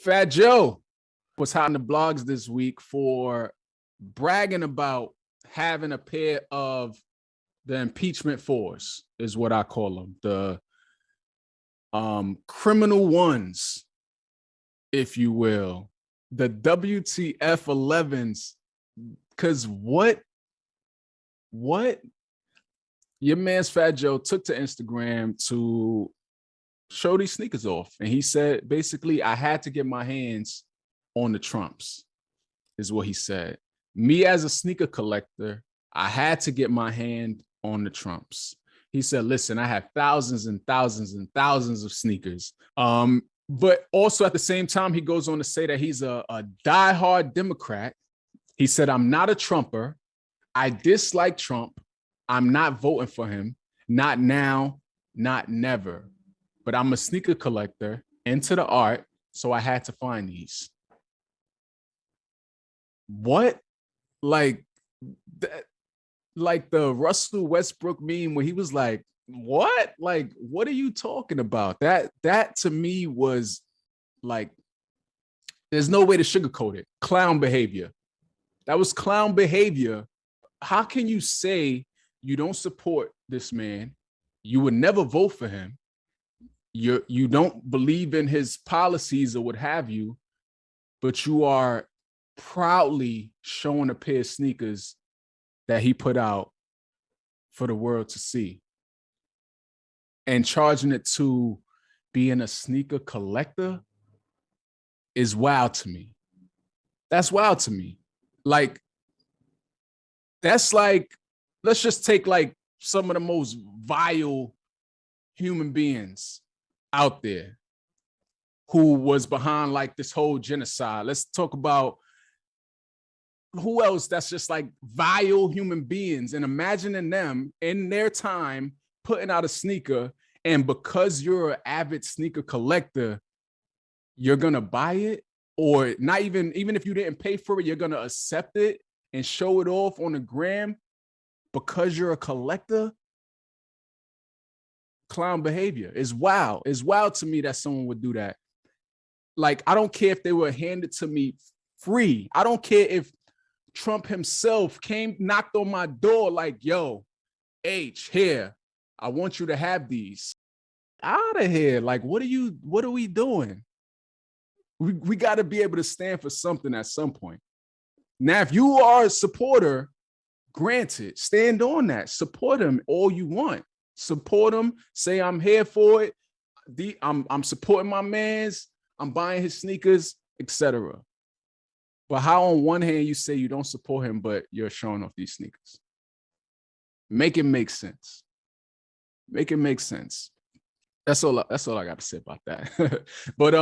Fat Joe was hot in the blogs this week for bragging about having a pair of the impeachment fours, is what I call them. The criminal ones, if you will. The WTF 11s. Because what your man's Fat Joe took to Instagram to show these sneakers off. And he said, basically, I had to get my hands on the Trumps, is what he said. Me as a sneaker collector, I had to get my hand on the Trumps. He said, listen, I have thousands and thousands and thousands of sneakers. But also at the same time, he goes on to say that he's a diehard Democrat. He said, I'm not a Trumper. I dislike Trump. I'm not voting for him. Not now, not never. But I'm a sneaker collector into the art, so I had to find these. What? Like the Russell Westbrook meme where he was like, what? Like, what are you talking about? That to me was like, there's no way to sugarcoat it. Clown behavior. That was clown behavior. How can you say you don't support this man? You would never vote for him. You don't believe in his policies or what have you, but you are proudly showing a pair of sneakers that he put out for the world to see and charging it to being a sneaker collector is wild to me. That's wild to me. Like, that's like, let's just take like some of the most vile human beings out there who was behind like this whole genocide. Let's talk about who else that's just like vile human beings, and imagining them in their time putting out a sneaker, and because you're an avid sneaker collector, you're gonna buy it, or not even if you didn't pay for it, you're gonna accept it and show it off on the gram because you're a collector. Clown behavior is wild. It's wild to me that someone would do that. Like, I don't care if they were handed to me free. I don't care if Trump himself came, knocked on my door like, yo, H, here, I want you to have these. Out of here. Like, what are we doing? We got to be able to stand for something at some point. Now, if you are a supporter, granted, stand on that. Support him all you want. Support him. Say, I'm here for it. I'm supporting my mans. I'm buying his sneakers, etc. But how on one hand you say you don't support him, but you're showing off these sneakers? Make it make sense. Make it make sense. That's all I got to say about that. But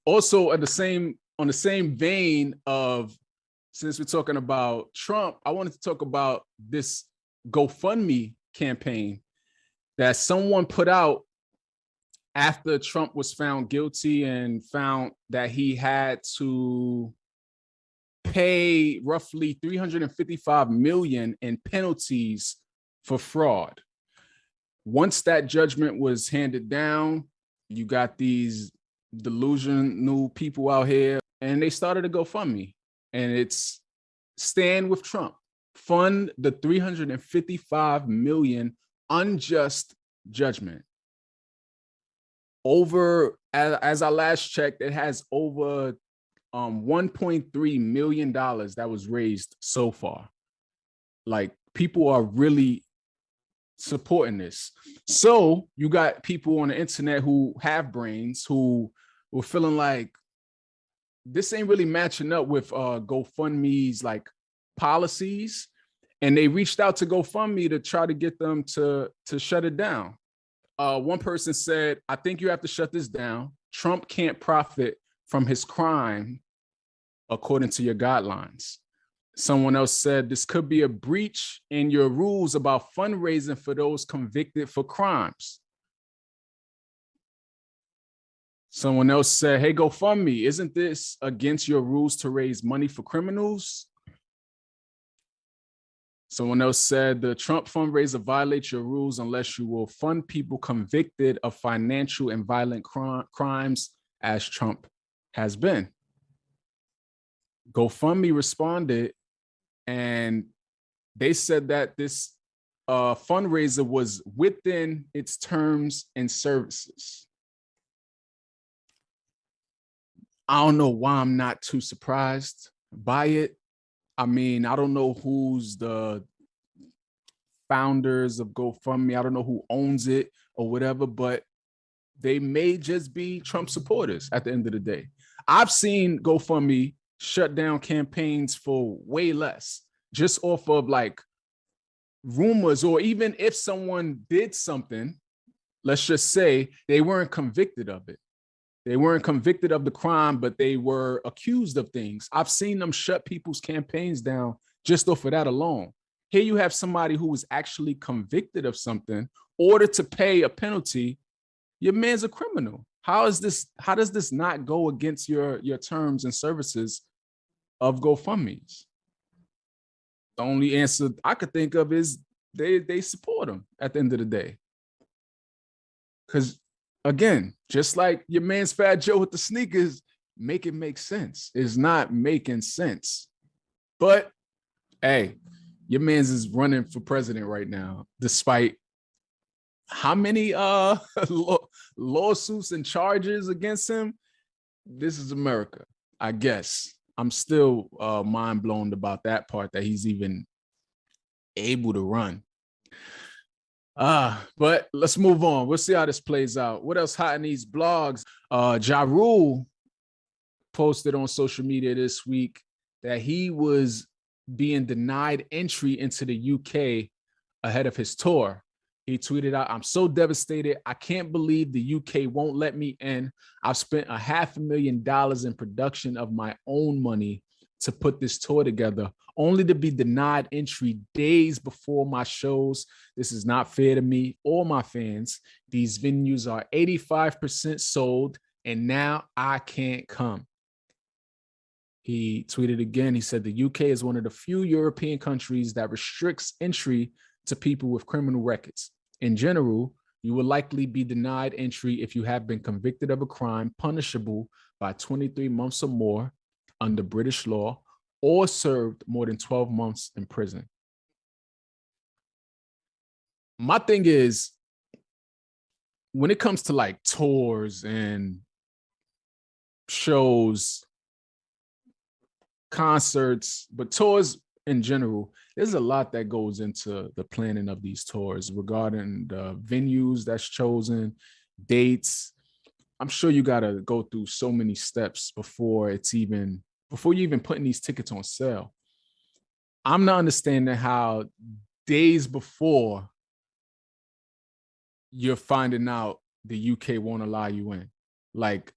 also on the same vein of, since we're talking about Trump, I wanted to talk about this GoFundMe campaign that someone put out after Trump was found guilty and found that he had to pay roughly $355 million in penalties for fraud. Once that judgment was handed down, you got these delusional people out here, and they started a GoFundMe, and it's Stand with Trump. Fund the $355 million unjust judgment. Over, as I last checked, it has over $1.3 million that was raised so far. Like, people are really supporting this. So you got people on the internet who have brains, who were feeling like this ain't really matching up with GoFundMe's like policies, and they reached out to GoFundMe to try to get them to shut it down. One person said, I think you have to shut this down. Trump can't profit from his crime according to your guidelines. Someone else said, this could be a breach in your rules about fundraising for those convicted for crimes. Someone else said, hey, GoFundMe, isn't this against your rules to raise money for criminals? Someone else said, the Trump fundraiser violates your rules unless you will fund people convicted of financial and violent crimes as Trump has been. GoFundMe responded, and they said that this fundraiser was within its terms and services. I don't know why I'm not too surprised by it. I mean, I don't know who's the founders of GoFundMe. I don't know who owns it or whatever, but they may just be Trump supporters at the end of the day. I've seen GoFundMe shut down campaigns for way less, just off of like rumors, or even if someone did something, let's just say they weren't convicted of it. They weren't convicted of the crime, but they were accused of things. I've seen them shut people's campaigns down just off of that alone. Here you have somebody who was actually convicted of something, ordered to pay a penalty. Your man's a criminal. How does this not go against your terms and services of GoFundMe's? The only answer I could think of is they support him at the end of the day. Because again, just like your man's Fat Joe with the sneakers, make it make sense. It's not making sense. But hey, your man's is running for president right now, despite how many lawsuits and charges against him. This is America, I guess. I'm still mind blown about that part, that he's even able to run. But let's move on. We'll see how this plays out. What else hot in these blogs? Ja Rule posted on social media this week that he was being denied entry into the UK ahead of his tour. He tweeted out, "I'm so devastated. I can't believe the UK won't let me in. I've spent $500,000 in production of my own money to put this tour together, only to be denied entry days before my shows. This is not fair to me or my fans. These venues are 85% sold, and now I can't come." He tweeted again. He said, "The UK is one of the few European countries that restricts entry to people with criminal records. In general, you will likely be denied entry if you have been convicted of a crime punishable by 23 months or more under British law, or served more than 12 months in prison." My thing is, when it comes to like tours and shows, concerts, but tours in general, there's a lot that goes into the planning of these tours regarding the venues that's chosen, dates. I'm sure you got to go through so many steps before you even putting these tickets on sale. I'm not understanding how days before you're finding out the UK won't allow you in. Like,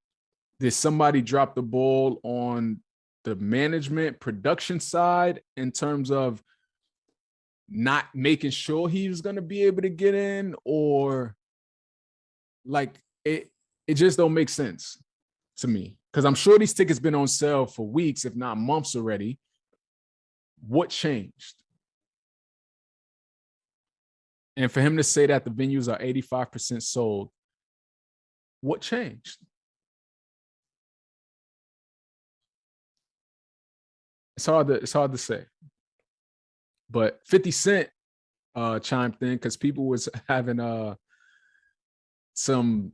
did somebody drop the ball on the management production side in terms of not making sure he was going to be able to get in? Or like, it just don't make sense to me, because I'm sure these tickets been on sale for weeks, if not months already. What changed? And for him to say that the venues are 85% sold, what changed? It's hard to say. But 50 Cent chimed in because people was having some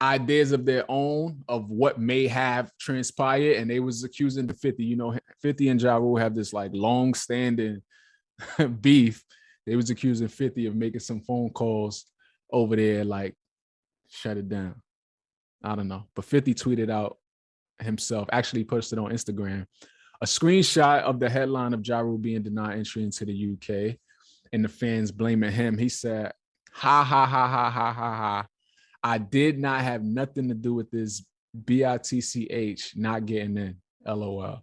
ideas of their own of what may have transpired, and they was accusing the 50. You know, 50 and Ja Rule have this like long-standing beef. They was accusing 50 of making some phone calls over there, like, shut it down. I don't know. But 50 tweeted out himself, actually posted on Instagram, a screenshot of the headline of Ja Rule being denied entry into the UK and the fans blaming him. He said, "Ha, ha, ha, ha, ha, ha, ha. I did not have nothing to do with this BITCH not getting in. LOL."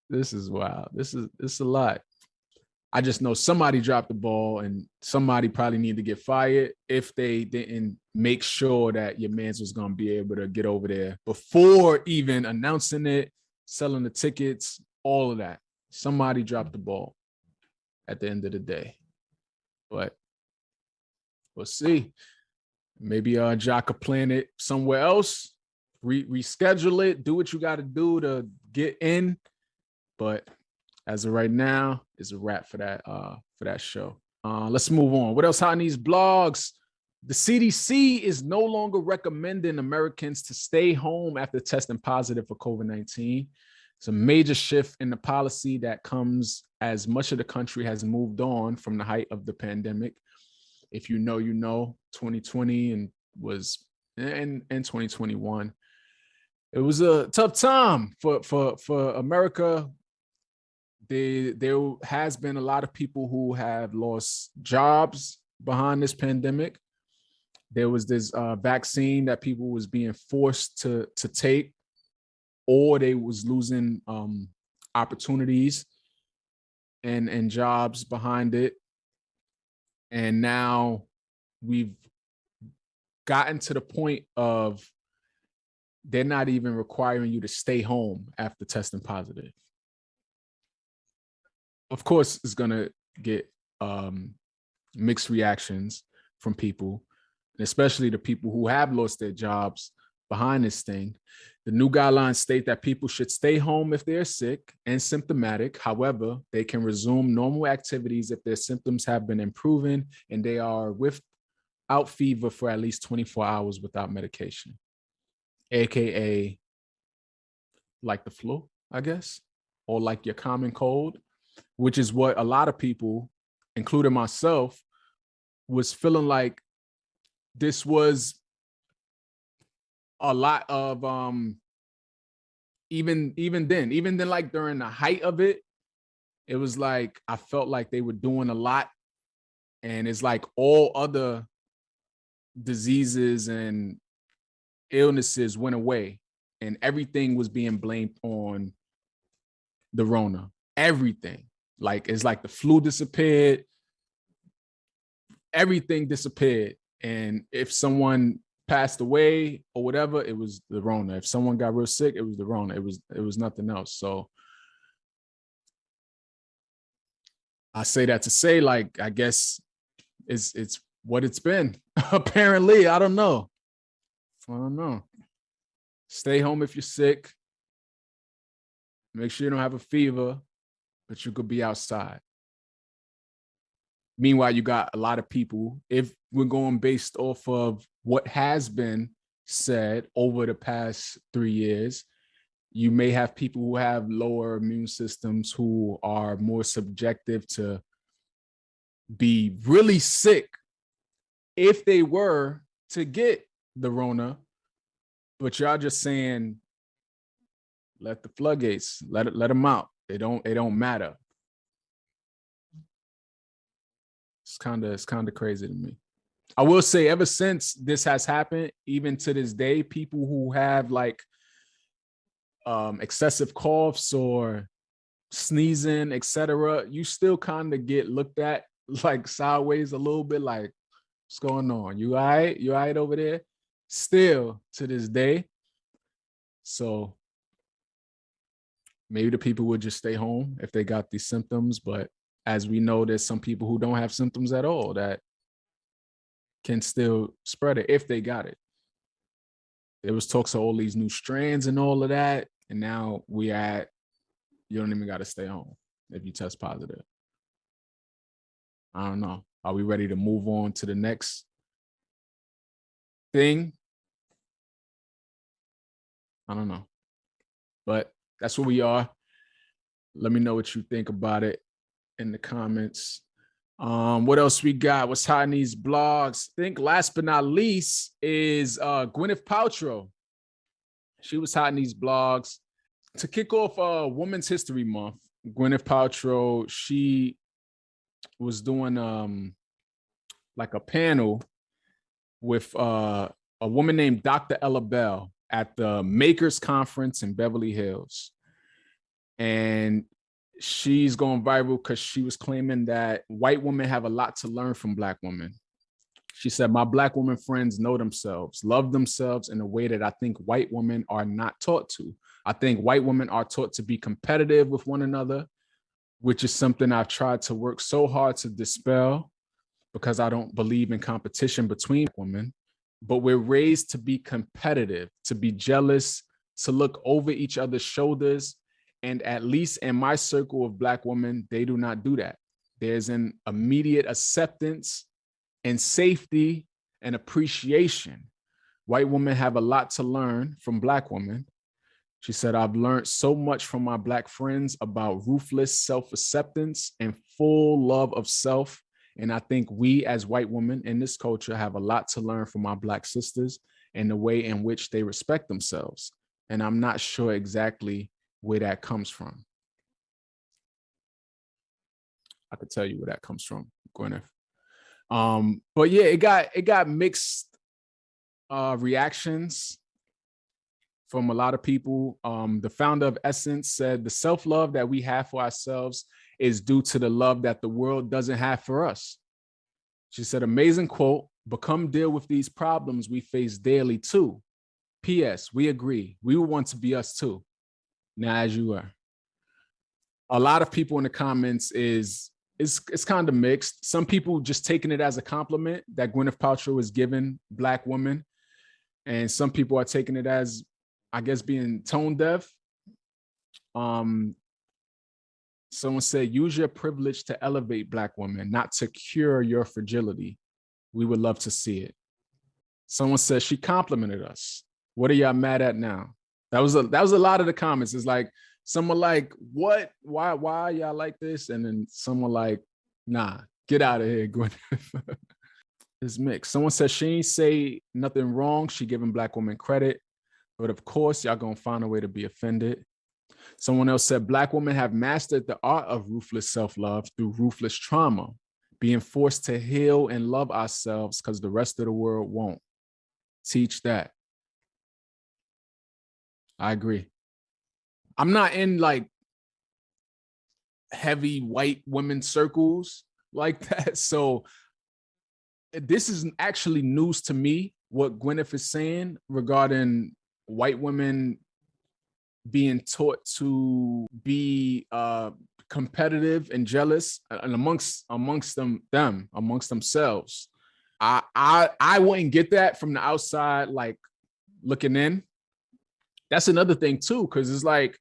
This is wild. This is a lot. I just know somebody dropped the ball, and somebody probably need to get fired if they didn't make sure that your mans was going to be able to get over there before even announcing it, selling the tickets, all of that. Somebody dropped the ball at the end of the day. But we'll see. Maybe Ja could plan it somewhere else, reschedule it, do what you got to do to get in. But as of right now, it's a wrap for that show. Let's move on. What else hot in these blogs? The CDC is no longer recommending Americans to stay home after testing positive for COVID-19. It's a major shift in the policy that comes as much of the country has moved on from the height of the pandemic. If you know, 2020 and was in 2021. It was a tough time for America. There has been a lot of people who have lost jobs behind this pandemic. There was this vaccine that people was being forced to take, or they was losing opportunities and jobs behind it. And now we've gotten to the point of they're not even requiring you to stay home after testing positive. Of course, it's going to get mixed reactions from people, and especially the people who have lost their jobs behind this thing. The new guidelines state that people should stay home if they're sick and symptomatic. However, they can resume normal activities if their symptoms have been improving and they are without fever for at least 24 hours without medication, AKA like the flu, I guess, or like your common cold, which is what a lot of people, including myself, was feeling like this was a lot of even then, like during the height of it, it was like I felt like they were doing a lot, and it's like all other diseases and illnesses went away and everything was being blamed on the Rona. Everything. Like it's like the flu disappeared, everything disappeared, and if someone passed away or whatever, it was the Rona. If someone got real sick, it was the Rona. It was nothing else. So I say that to say, like, I guess it's what it's been. Apparently, I don't know. Stay home if you're sick. Make sure you don't have a fever, but you could be outside. Meanwhile, you got a lot of people, if we're going based off of what has been said over the past 3 years, you may have people who have lower immune systems who are more subjective to be really sick if they were to get the Rona. But y'all just saying, let the floodgates, let them out. They don't matter. It's kind of crazy to me. I will say, ever since this has happened, even to this day, people who have like excessive coughs or sneezing, etc., you still kind of get looked at like sideways a little bit, like, what's going on? You all right? You all right over there? Still to this day. So maybe the people would just stay home if they got these symptoms, but as we know, there's some people who don't have symptoms at all that can still spread it if they got it. There was talks of all these new strands and all of that, and now you don't even got to stay home if you test positive. I don't know. Are we ready to move on to the next thing? I don't know. But that's where we are. Let me know what you think about it in the comments. What else we got? What's hot in these blogs? I think last but not least is Gwyneth Paltrow. She was hot in these blogs. To kick off Women's History Month, Gwyneth Paltrow, she was doing like a panel with a woman named Dr. Ella Bell at the Makers Conference in Beverly Hills. And she's going viral because she was claiming that white women have a lot to learn from Black women. She said, my Black women friends know themselves, love themselves in a way that I think white women are not taught to. I think white women are taught to be competitive with one another, which is something I've tried to work so hard to dispel because I don't believe in competition between women. but we're raised to be competitive, to be jealous, to look over each other's shoulders. And at least in my circle of Black women, they do not do that. There's an immediate acceptance and safety and appreciation. White women have a lot to learn from Black women. She said, I've learned so much from my Black friends about ruthless self-acceptance and full love of self. And I think we as white women in this culture have a lot to learn from our Black sisters and the way in which they respect themselves. And I'm not sure exactly where that comes from. I could tell you where that comes from, Gwyneth. But yeah, it got mixed reactions from a lot of people. The founder of Essence said the self-love that we have for ourselves is due to the love that the world doesn't have for us. She said, amazing quote, but come deal with these problems we face daily too. P.S. We agree. We would want to be us too. Now, as you are. A lot of people in the comments it's kind of mixed. Some people just taking it as a compliment that Gwyneth Paltrow is giving Black women. And some people are taking it as, I guess, being tone deaf. Someone said, use your privilege to elevate Black women, not to cure your fragility. We would love to see it. Someone said she complimented us. What are y'all mad at now? That was a lot of the comments. It's like, some are like, what? Why y'all like this? And then some are like, nah, get out of here, Gwyneth. It's mixed. Someone said she ain't say nothing wrong. She giving Black women credit. But of course, y'all gonna find a way to be offended. Someone else said Black women have mastered the art of ruthless self-love through ruthless trauma, being forced to heal and love ourselves because the rest of the world won't. Teach that. I agree. I'm not in like heavy white women circles like that. So this is actually news to me, what Gwyneth is saying regarding white women being taught to be competitive and jealous and amongst themselves. I wouldn't get that from the outside, like looking in. That's another thing too, because it's like,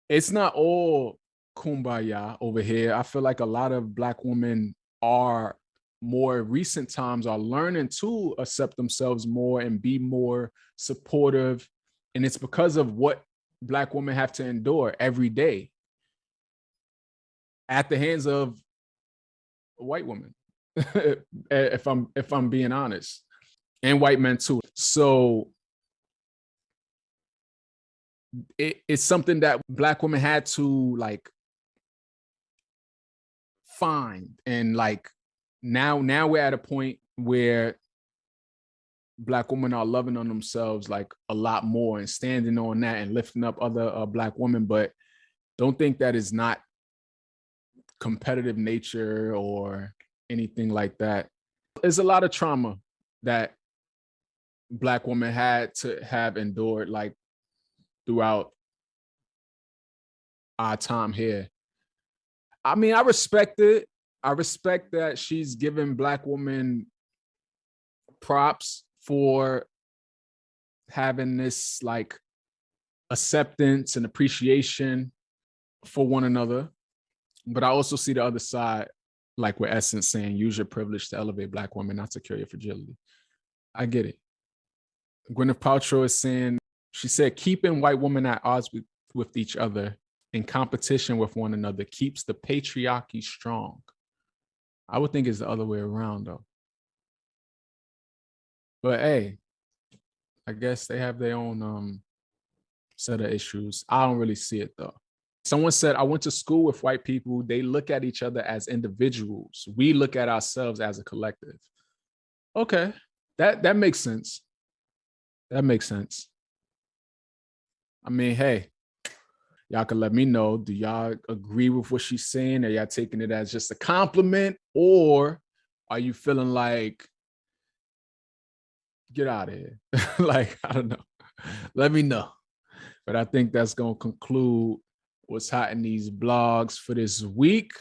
it's not all kumbaya over here. I feel like a lot of Black women are more recent times are learning to accept themselves more and be more supportive. And it's because of what Black women have to endure every day at the hands of white women, if I'm being honest, and white men too. So it's something that Black women had to like find. And like now we're at a point where Black women are loving on themselves like a lot more and standing on that and lifting up other Black women. But don't think that is not competitive nature or anything like that. There's a lot of trauma that Black women had to have endured like throughout our time here. I mean, I respect it. I respect that she's giving Black women props for having this like acceptance and appreciation for one another. But I also see the other side, like with Essence saying, use your privilege to elevate Black women, not to cure your fragility. I get it. Gwyneth Paltrow is saying, she said, keeping white women at odds with each other in competition with one another keeps the patriarchy strong. I would think it's the other way around though. But hey, I guess they have their own set of issues. I don't really see it though. Someone said, I went to school with white people. They look at each other as individuals. We look at ourselves as a collective. Okay, that makes sense. That makes sense. I mean, hey, y'all can let me know. Do y'all agree with what she's saying? Are y'all taking it as just a compliment? Or are you feeling like, get out of here? Like, I don't know. Let me know. But I think that's going to conclude what's hot in these blogs for this week.